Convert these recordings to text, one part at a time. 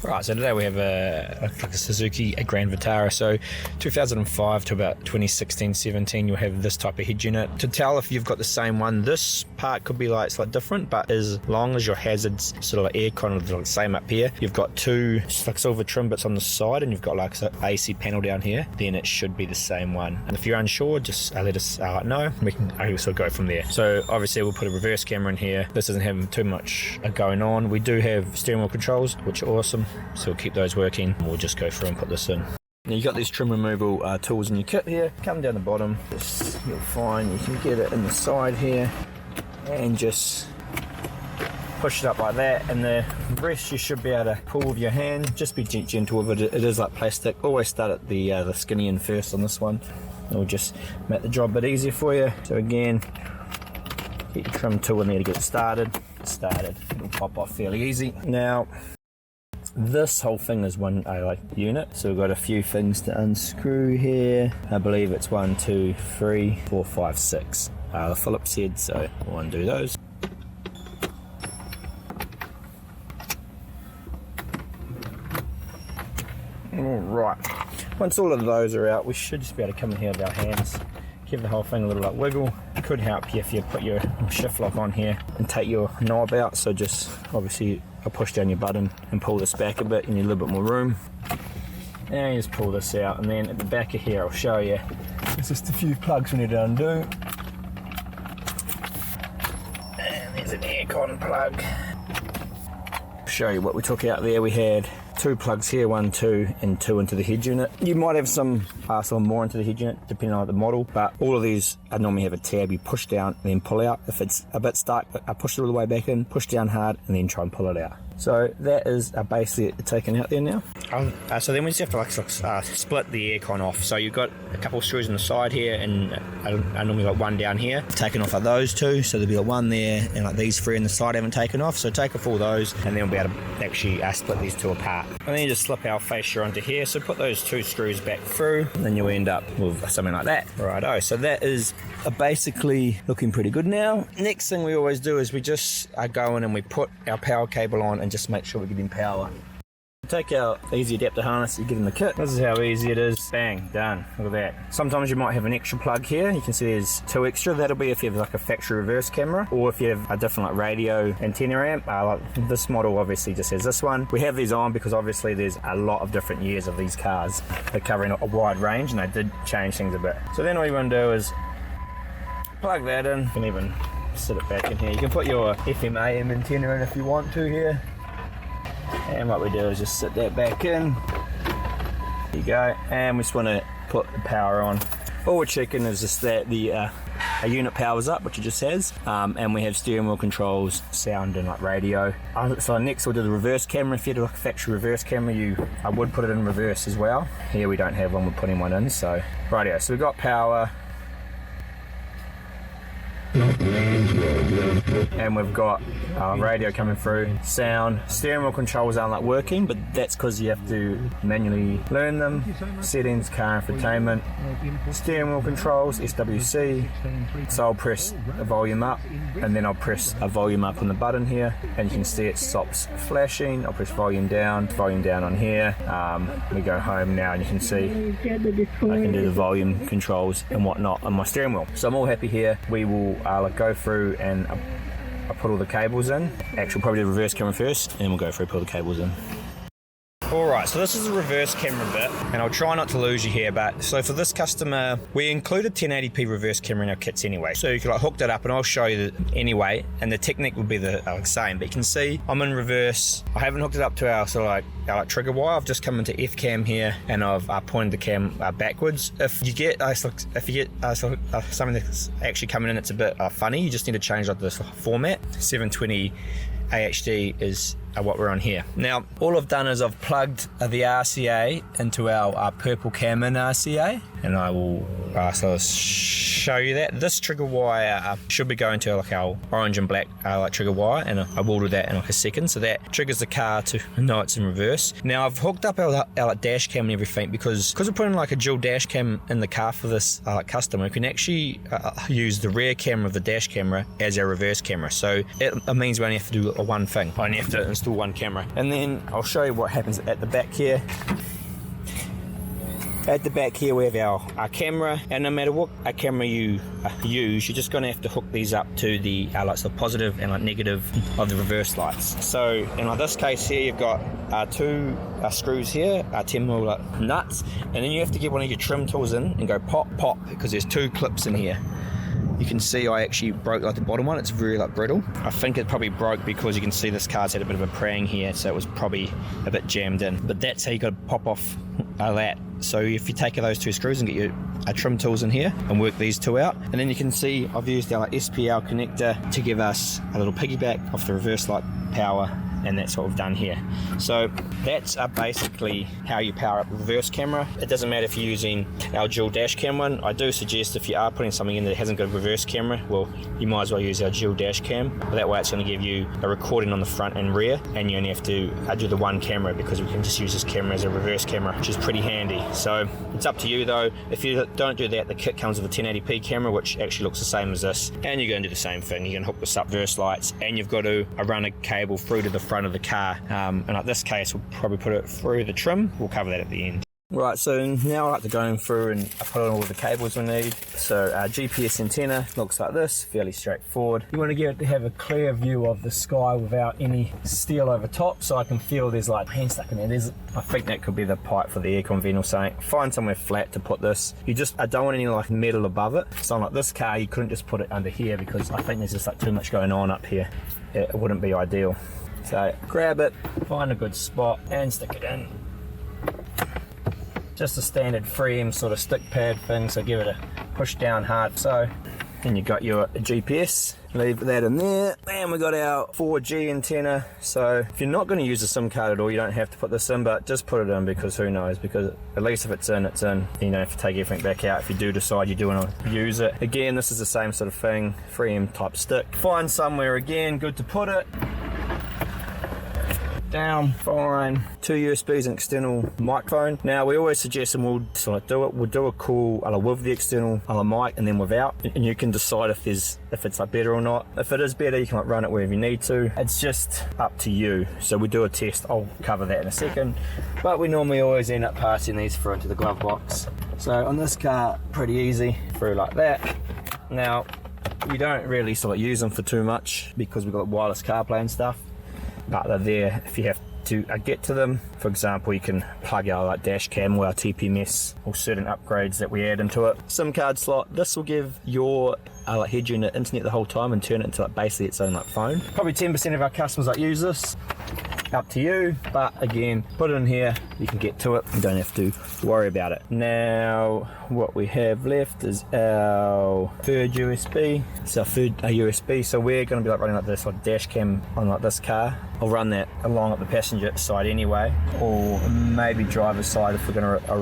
Right, so today we have a Suzuki, a Grand Vitara. So 2005 to about 2016-17, you'll have this type of head unit. To tell if you've got the same one, this part could be like slightly different, but as long as your hazards sort of like air kind of like the same up here, you've got two like silver trim bits on the side, and you've got like an AC panel down here, then it should be the same one. And if you're unsure, just let us know. We can sort of go from there. So obviously we'll put a reverse camera in here. This doesn't have too much going on. We do have steering wheel controls, which are awesome. So we'll keep those working. We'll just go through and put this in. Now you've got these trim removal tools in your kit here. Come down the bottom, you'll find you can get it in the side here and just push it up like that, and the rest you should be able to pull with your hand. Just be gentle with it. It is like plastic. Always start at the skinny end first on this one. It'll just make the job a bit easier for you. So again, get your trim tool in there to get it started. It'll pop off fairly easy. Now this whole thing is one unit, so we've got a few things to unscrew here. I believe it's 1, 2, 3, 4, 5, 6. The Phillips head, so we'll undo those. Alright, once all of those are out, we should just be able to come in here with our hands, give the whole thing a little like wiggle. It could help you if you put your shift lock on here and take your knob out, so just obviously I'll push down your button and pull this back a bit. You need a little bit more room. And you just pull this out, and then at the back of here I'll show you. There's just a few plugs we need to undo. And there's an aircon plug. I'll show you what we took out there. We had 2 plugs here, 1, 2, and 2 into the head unit. You might have some more into the head unit depending on the model, but all of these I normally have a tab you push down and then pull out. If it's a bit stuck, I push it all the way back in, push down hard, and then try and pull it out. So that is basically it taken out there now. So then we just have to split the aircon off. So you've got a couple of screws on the side here, and I normally got one down here. Taken off are those two, so there'll be one there, and like these 3 on the side haven't taken off. So take off all those, and then we'll be able to actually split these 2 apart. And then you just slip our fascia onto here. So put those 2 screws back through, and then you'll end up with something like that. Righto, so that is basically looking pretty good now. Next thing we always do is we just go in and we put our power cable on and just make sure we're getting power. Take our easy adapter harness you get in the kit. This is how easy it is. Bang, done. Look at that. Sometimes you might have an extra plug here. You can see there's 2 extra. That'll be if you have like a factory reverse camera, or if you have a different like radio antenna amp. Like this model obviously just has this one. We have these on because obviously there's a lot of different years of these cars. They're covering a wide range, and they did change things a bit. So then all you want to do is plug that in. You can even sit it back in here. You can put your FM AM antenna in if you want to here. And what we do is just sit that back in. There you go. And we just want to put the power on. All we're checking is just that the unit powers up, which it just has, and we have steering wheel controls, sound, and like radio. So next we'll do the reverse camera. If you had like a factory reverse camera, I would put it in reverse as well. Here we don't have one, we're putting one in. So rightio. So we've got power. And we've got radio coming through, sound. Steering wheel controls aren't like working, but that's because you have to manually learn them. Settings, car infotainment, steering wheel controls, SWC. So I'll press a volume up, and then I'll press a volume up on the button here, and you can see it stops flashing. I'll press volume down on here. We go home now, and you can see I can do the volume controls and whatnot on my steering wheel. So I'm all happy here. We will go through and I'll put all the cables in. Actually, probably do the reverse camera first, and then we'll go through and put the cables in. Alright, so this is the reverse camera bit, and I'll try not to lose you here, but so for this customer, we included 1080p reverse camera in our kits anyway. So you can like hook that up, and I'll show you anyway, and the technique will be the same, but you can see I'm in reverse. I haven't hooked it up to our our trigger wire. I've just come into F cam here, and I've pointed the cam backwards. If you get something that's actually coming in, it's a bit funny. You just need to change like this format. 720 AHD is what we're on here. Now, all I've done is I've plugged the RCA into our purple cam in RCA, and I will show you that. This trigger wire should be going to like our orange and black trigger wire, and I will do that in like a second. So that triggers the car to know it's in reverse. Now I've hooked up our dash cam and everything because we're putting like a dual dash cam in the car for this customer. We can actually use the rear camera of the dash camera as our reverse camera. So it means we only have to do one thing. I only have to install one camera. And then I'll show you what happens at the back here. At the back here we have our camera, and no matter what camera you use, you're just going to have to hook these up to the lights, the positive and negative of the reverse lights. So in this case here, you've got two screws here, 10mm nuts, and then you have to get one of your trim tools in and go pop, pop, because there's two clips in here. You can see I actually broke the bottom one. It's very brittle. I think it probably broke because you can see this car's had a bit of a prang here, so it was probably a bit jammed in. But that's how you got to pop off that. So if you take those two screws and get your trim tools in here and work these two out, and then you can see I've used our SPL connector to give us a little piggyback off the reverse light power, and that's what we've done here. So that's basically how you power up a reverse camera. It doesn't matter if you're using our dual dash cam one. I do suggest if you are putting something in that hasn't got a reverse camera, well, you might as well use our dual dash cam. That way it's going to give you a recording on the front and rear, and you only have to do the one camera, because we can just use this camera as a reverse camera, which is pretty handy. So it's up to you though. If you don't do that, the kit comes with a 1080p camera, which actually looks the same as this, and you're going to do the same thing. You can hook this up reverse lights, and you've got to run a cable through to the front of the car, and like this case we'll probably put it through the trim. We'll cover that at the end. Right, so now I like to go through and put on all the cables we need. So our GPS antenna looks like this, fairly straightforward. You want to get it to have a clear view of the sky without any steel over top, so I can feel there's hand stuck in there. I think that could be the pipe for the aircon vent or something. Find somewhere flat to put this. I don't want any metal above it. So like this car, you couldn't just put it under here, because I think there's just too much going on up here. It wouldn't be ideal. So grab it, find a good spot and stick it in. Just a standard 3M sort of stick pad thing, so give it a push down hard. So then you got your GPS, leave that in there, and we got our 4G antenna. So if you're not going to use a SIM card at all, you don't have to put this in, but just put it in, because who knows, because at least if it's in, it's in. You don't have to take everything back out if you do decide you do want to use it. Again, this is the same sort of thing, 3M type stick. Find somewhere again good to put it. Down, fine. 2 USBs and external microphone. Now we always suggest, and we'll do a call with the external mic and then without, and you can decide if it's better or not. If it is better, you can run it wherever you need to. It's just up to you. So we do a test. I'll cover that in a second. But we normally always end up passing these through into the glove box. So on this car, pretty easy, through like that. Now we don't really use them for too much, because we've got wireless CarPlay and stuff. But they're there if you have to get to them. For example, you can plug our dash cam or our TPMS or certain upgrades that we add into it. SIM card slot. This will give your head unit internet the whole time and turn it into basically its own phone. Probably 10% of our customers use this. Up to you, but again, put it in here, you can get to it, you don't have to worry about it. Now what we have left is our third USB. It's our third USB, so we're going to be running this dash cam on this car. I'll run that along at the passenger side anyway, or maybe driver's side if we're going to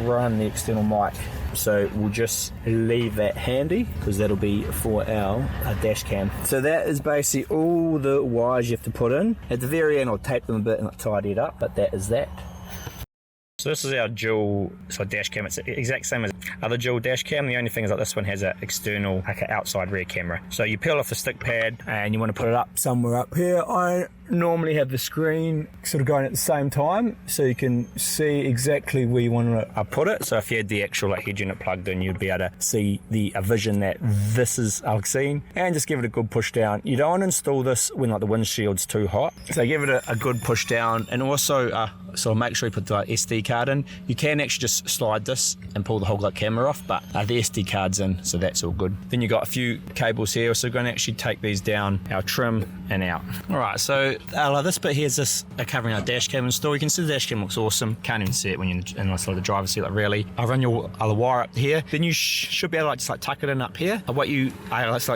run the external mic. So we'll just leave that handy, because that'll be for our dash cam. So that is basically all the wires you have to put in. At the very end I'll tape them a bit and tidy it up, but that is that. So this is our dual dash cam. It's the exact same as other dual dash cam. The only thing is this one has an external outside rear camera. So you peel off the stick pad and you want to put it up somewhere up here. I normally have the screen going at the same time, so you can see exactly where you want to put it. So if you had the actual head unit plugged in, you'd be able to see the vision that this is seen, and just give it a good push down. You don't want to install this when the windshield's too hot, so give it a good push down. And also make sure you put the SD card in. You can actually just slide this and pull the whole camera off, but the SD card's in, so that's all good. Then you got a few cables here, so we're going to actually take these down, our trim and out. Alright, so this bit here is this covering our dash cam install. You can see the dash cam looks awesome. Can't even see it when you're in the driver's seat, really. I'll run your other wire up here. Then you should be able to tuck it in up here. What you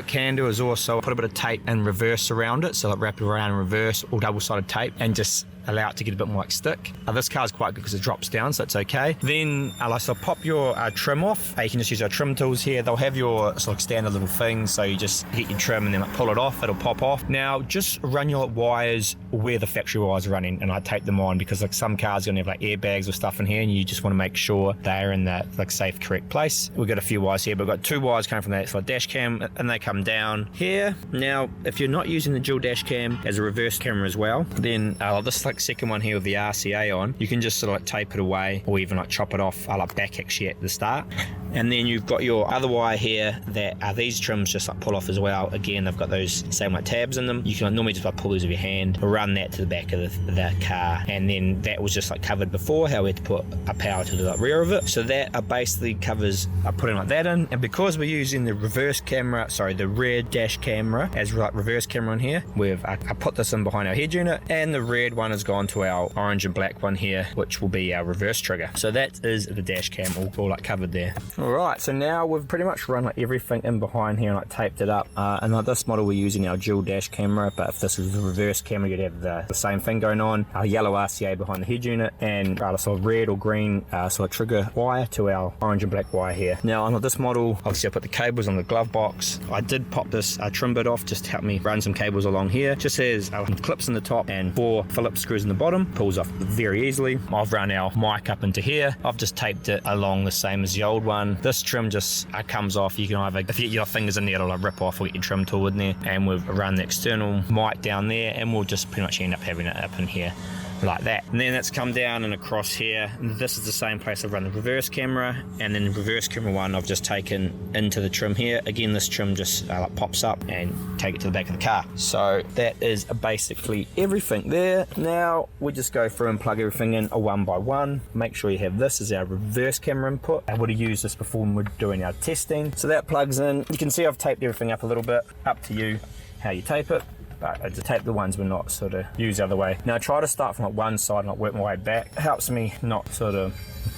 can do is also put a bit of tape and reverse around it, so wrap it around in reverse or double-sided tape, and just allow it to get a bit more like stick. This car's quite good because it drops down, so it's okay. Then so pop your trim off. You can just use our trim tools here. They'll have your sort of standard little things, so you just get your trim and then pull it off, it'll pop off. Now just run your wires where the factory wires are running, and I tape them on because like some cars are gonna have like airbags or stuff in here, and you just want to make sure they're in that like safe, correct place. We've got a few wires here, but we've got 2 wires coming from that for dash cam, and they come down here. Now if you're not using the dual dash cam as a reverse camera as well, then this like second one here with the RCA on, you can just sort of like tape it away or even like chop it off like back actually at the start. And then you've got your other wire here that these trims just like pull off as well. Again, they've got those same like tabs in them. You can normally just like pull these with your hand, run that to the back of the car, and then that was just like covered before how we had to put a power to the like, rear of it. So that basically covers putting like that in. And because we're using the reverse camera, sorry, the rear dash camera as like reverse camera on here, we've I put this in behind our head unit, and the red one has gone to our orange and black one here, which will be our reverse trigger. So that is the dash cam all like covered there. Alright, so now we've pretty much run like everything in behind here and like taped it up. And like this model we're using our dual dash camera, but if this was the reverse camera you'd have the same thing going on. Our yellow RCA behind the head unit, and sort of red or green sort of trigger wire to our orange and black wire here. Now on this model, obviously I put the cables on the glove box. I did pop this trim bit off just to help me run some cables along here. Just has clips in the top and 4 Phillips screws in the bottom. Pulls off very easily. I've run our mic up into here. I've just taped it along the same as the old one. This trim just comes off. You can either, if you get your fingers in there, it'll like rip off, or get your trim tool in there. And we've run the external mic down there, and we'll just pretty much end up having it up in here like that. And then it's come down and across here. And this is the same place I've run the reverse camera, and then the reverse camera one I've just taken into the trim here. Again, this trim just like pops up and take it to the back of the car. So that is basically everything there. Now we just go through and plug everything in one by one. Make sure you have this as our reverse camera input. I would have used this before when we're doing our testing. So that plugs in. You can see I've taped everything up a little bit. Up to you how you tape it. But I just tape the ones we're not sort of use the other way. Now I try to start from like one side and not work my way back. It helps me not sort of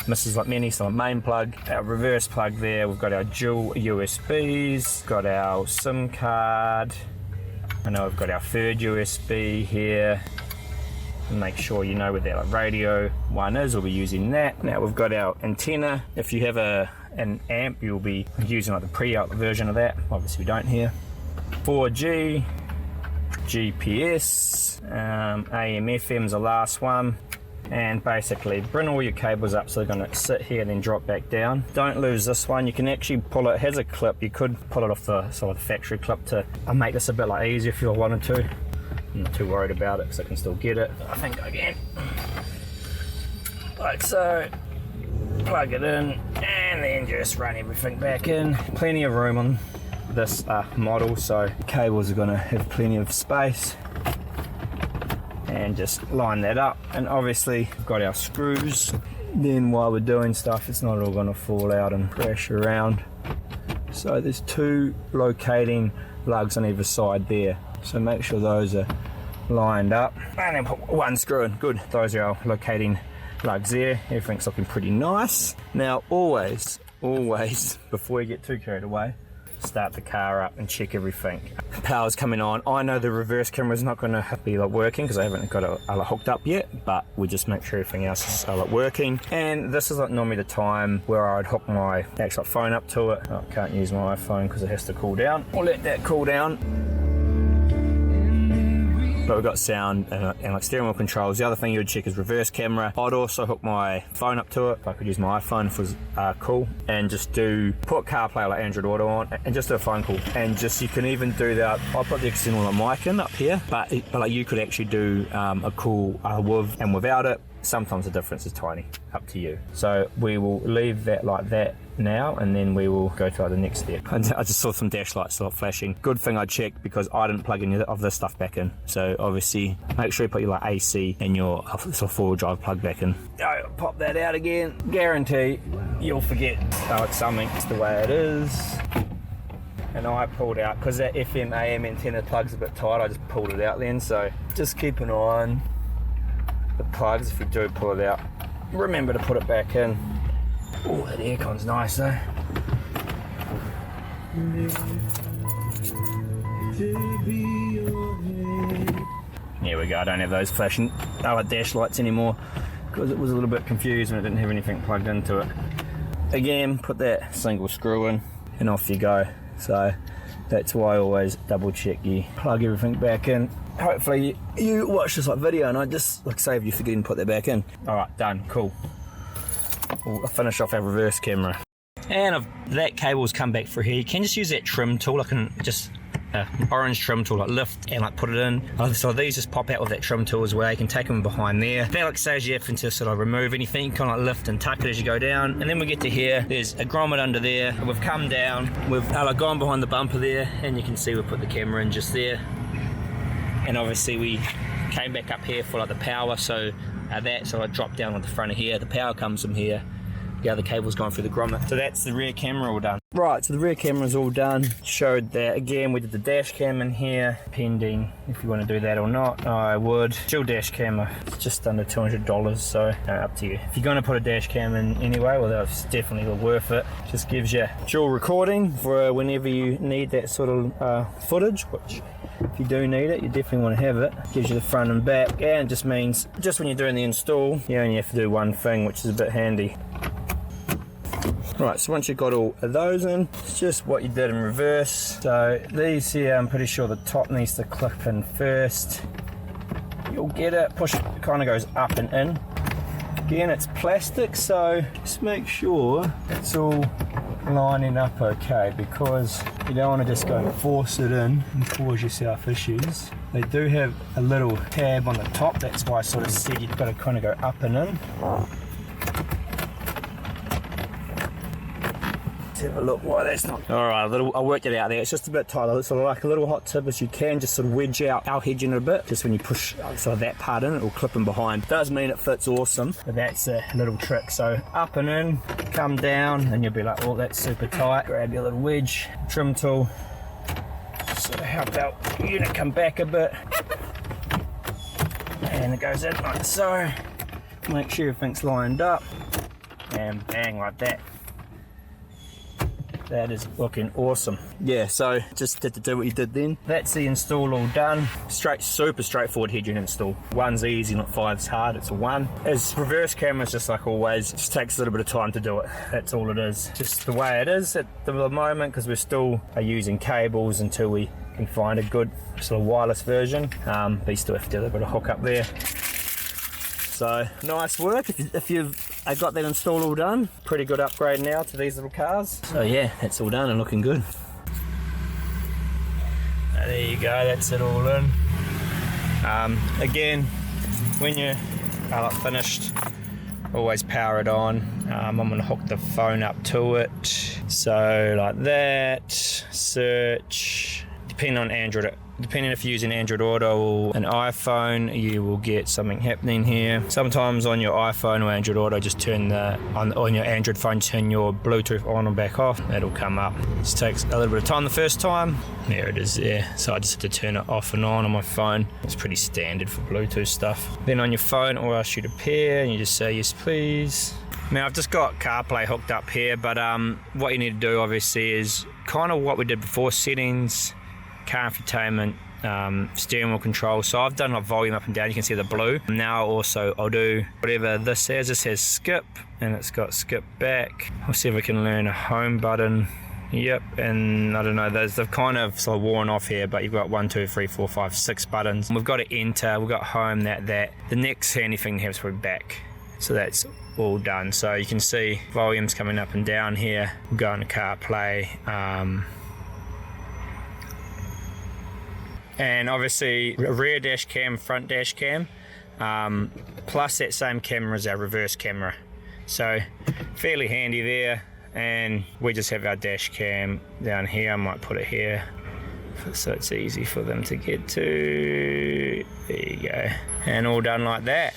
misses like many. So main plug, our reverse plug there. We've got our dual USBs, got our SIM card. I know we've got our third USB here. Make sure you know where that like radio one is, we'll be using that. Now we've got our antenna. If you have an amp, you'll be using like the pre-out version of that. Obviously we don't here. 4G. GPS, AM, FM's the last one, and basically bring all your cables up so they're going to sit here and then drop back down. Don't lose this one. You can actually pull it, it has a clip, you could pull it off the sort of factory clip to make this a bit like easier if you wanted to. I'm not too worried about it because I can still get it. I think I can. Like so. Plug it in and then just run everything back in. Plenty of room on this model, so cables are going to have plenty of space, and just line that up. And obviously we've got our screws. Then while we're doing stuff, it's not all going to fall out and crash around. So there's 2 locating lugs on either side there, so make sure those are lined up, and then put 1 screw in. Good, those are our locating lugs there. Everything's looking pretty nice. Now always before you get too carried away, start the car up and check everything. Power's coming on. I know the reverse camera is not going to be like working because I haven't got it hooked up yet, but we just make sure everything else is like working. And this is like normally the time where I'd hook my actual phone up to it. I can't use my iPhone because it has to cool down. I'll let that cool down. But we've got sound and like steering wheel controls. The other thing you would check is reverse camera. I'd also hook my phone up to it. If I could use my iPhone if it was cool, and just put CarPlay like Android Auto on and just do a phone call. And just you can even do that. I'll put the external mic in up here, but like you could actually do a call with and without it. Sometimes the difference is tiny, up to you. So we will leave that like that now, and then we will go to like the next step. I just saw some dash lights start flashing. Good thing I checked because I didn't plug any of this stuff back in. So obviously make sure you put your like AC and your sort of 4-wheel drive plug back in. I'll pop that out again. Guarantee you'll forget it's something. It's the way it is. And I pulled out, because that FM AM antenna plug's a bit tight, I just pulled it out then. So just keep an eye on the plugs if you do pull it out. Remember to put it back in. Oh, that aircon's nice though. Here we go, I don't have those flashing dash lights anymore because it was a little bit confused and it didn't have anything plugged into it. Again, put that single screw in and off you go. So that's why I always double check you plug everything back in. Hopefully you watch this video and I just save you forgetting to put that back in. Alright, done, cool. We'll finish off our reverse camera. And that cable's come back through here. You can just use that trim tool. I can just orange trim tool, lift and put it in. So these just pop out with that trim tool as well. You can take them behind there. That saves you having to sort of remove anything. You can kind of lift and tuck it as you go down. And then we get to here. There's a grommet under there. We've come down. We've gone behind the bumper there, and you can see we put the camera in just there. And obviously we came back up here for the power. So I dropped down on the front of here. The power comes from here. The other cable's gone through the grommet. So that's the rear camera all done. Right, so the rear camera's all done. Showed that. Again, we did the dash cam in here, pending if you want to do that or not. I would. Dual dash camera, it's just under $200, so up to you. If you're going to put a dash cam in anyway, well, that's definitely worth it. Just gives you dual recording for whenever you need that sort of footage, which if you do need it, you definitely want to have it. Gives you the front and back, and it just means just when you're doing the install, you only have to do one thing, which is a bit handy. Right, so once you've got all of those in, it's just what you did in reverse. So these here, I'm pretty sure the top needs to clip in first. You'll get it, push, it kind of goes up and in. Again, it's plastic, so just make sure it's all lining up okay, because you don't want to just go and force it in and cause yourself issues. They do have a little tab on the top, that's why I sort of said you've got to kind of go up and in. Have a look why that's not. Alright, I worked it out there. It's just a bit tight. It's sort of like a little hot tip is you can just sort of wedge out our hedge in a bit. Just when you push sort of that part in, it will clip in behind. Does mean it fits awesome, but that's a little trick. So up and in, come down, and you'll be like, oh, that's super tight. Grab your little wedge, trim tool, sort of help out the unit come back a bit, and it goes in like so. Make sure everything's lined up, and bang, like that. That is looking awesome. Yeah, so just had to do what you did then. That's the install all done. Super straightforward head unit install. One's easy, not five's hard, it's a one. As reverse cameras, just like always, it just takes a little bit of time to do it. That's all it is. Just the way it is at the moment, because we're still using cables until we can find a good sort of wireless version. But you still have to do a little bit of hook up there. So nice work. If you've got that install all done, pretty good upgrade now to these little cars. So yeah, that's all done and looking good. There you go, that's it all in. Again, when you're finished, always power it on. I'm going to hook the phone up to it. So like that, search, depending on Android. Depending if you're using Android Auto or an iPhone, you will get something happening here. Sometimes on your iPhone or Android Auto, just turn on your Android phone, turn your Bluetooth on and back off. It'll come up. It takes a little bit of time the first time. There it is there. So I just have to turn it off and on my phone. It's pretty standard for Bluetooth stuff. Then on your phone, or else you to pair, and you just say yes please. Now I've just got CarPlay hooked up here, but what you need to do obviously is kind of what we did before, settings, car infotainment, steering wheel control. So I've done my volume up and down, you can see the blue. Now also I'll do whatever this says. This says skip, and it's got skip back. I'll see if I can learn a home button. Yep, and I don't know, they've kind of sort of worn off here, but you've got 1, 2, 3, 4, 5, 6 buttons. We've got to enter, we've got home, that. The next handy thing here is probably back. So that's all done. So you can see volumes coming up and down here. We'll go into CarPlay. And obviously rear dash cam, front dash cam, plus that same camera as our reverse camera. So fairly handy there. And we just have our dash cam down here. I might put it here so it's easy for them to get to. There you go. And all done like that.